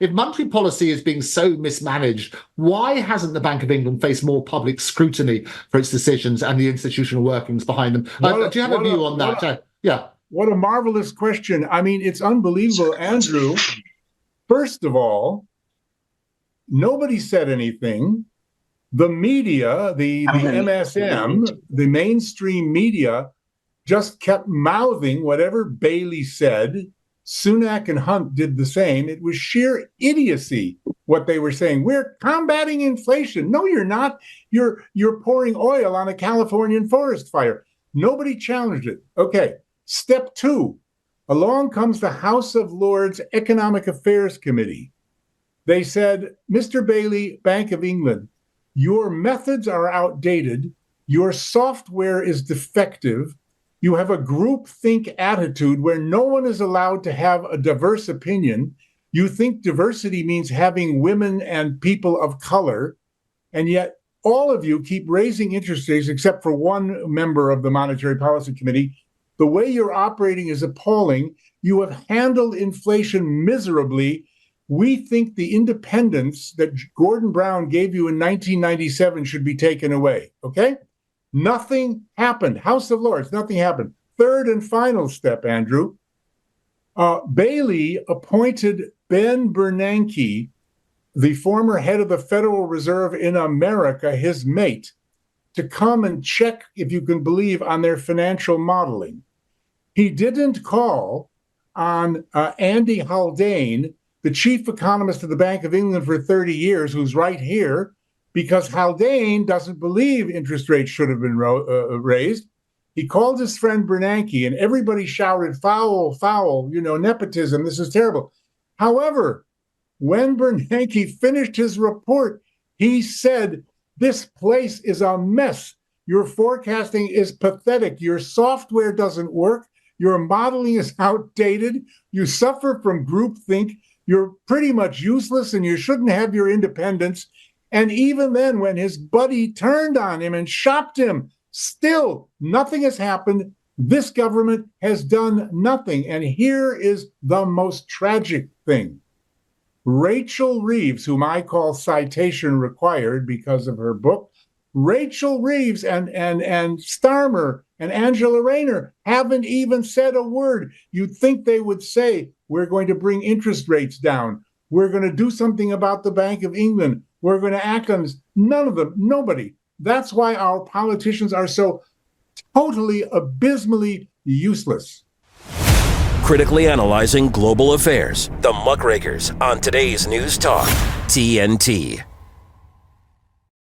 if monetary policy is being so mismanaged, why hasn't the Bank of England faced more public scrutiny for its decisions and the institutional workings behind them? Do you have a view on that? Yeah. What a marvelous question. I mean, it's unbelievable, Andrew. First of all, nobody said anything. The media, the MSM, the mainstream media, just kept mouthing whatever Bailey said. Sunak and Hunt did the same. It was sheer idiocy what they were saying. We're combating inflation. No, you're not. You're pouring oil on a Californian forest fire. Nobody challenged it. Okay, step two. Along comes the House of Lords Economic Affairs Committee. They said, Mr. Bailey, Bank of England, your methods are outdated. Your software is defective. You have a groupthink attitude where no one is allowed to have a diverse opinion. You think diversity means having women and people of color, and yet all of you keep raising interest rates except for one member of the Monetary Policy Committee. The way you're operating is appalling. You have handled inflation miserably. We think the independence that Gordon Brown gave you in 1997 should be taken away, okay? Nothing happened. House of Lords, nothing happened. Third and final step, Andrew. Bailey appointed Ben Bernanke, the former head of the Federal Reserve in America, his mate, to come and check, if you can believe, on their financial modeling. He didn't call on Andy Haldane, the chief economist of the Bank of England for 30 years, who's right here, because Haldane doesn't believe interest rates should have been raised. He called his friend Bernanke, and everybody shouted, foul, foul, nepotism, this is terrible. However, when Bernanke finished his report, he said, this place is a mess. Your forecasting is pathetic. Your software doesn't work. Your modeling is outdated. You suffer from groupthink. You're pretty much useless, and you shouldn't have your independence. And even then, when his buddy turned on him and shopped him, still nothing has happened. This government has done nothing. And here is the most tragic thing. Rachel Reeves, whom I call citation required because of her book, Rachel Reeves and Starmer and Angela Rayner haven't even said a word. You'd think they would say, we're going to bring interest rates down. We're going to do something about the Bank of England. We're going to act on this. None of them, nobody. That's why our politicians are so totally, abysmally useless. Critically analyzing global affairs, the Muckrakers on today's News Talk, TNT.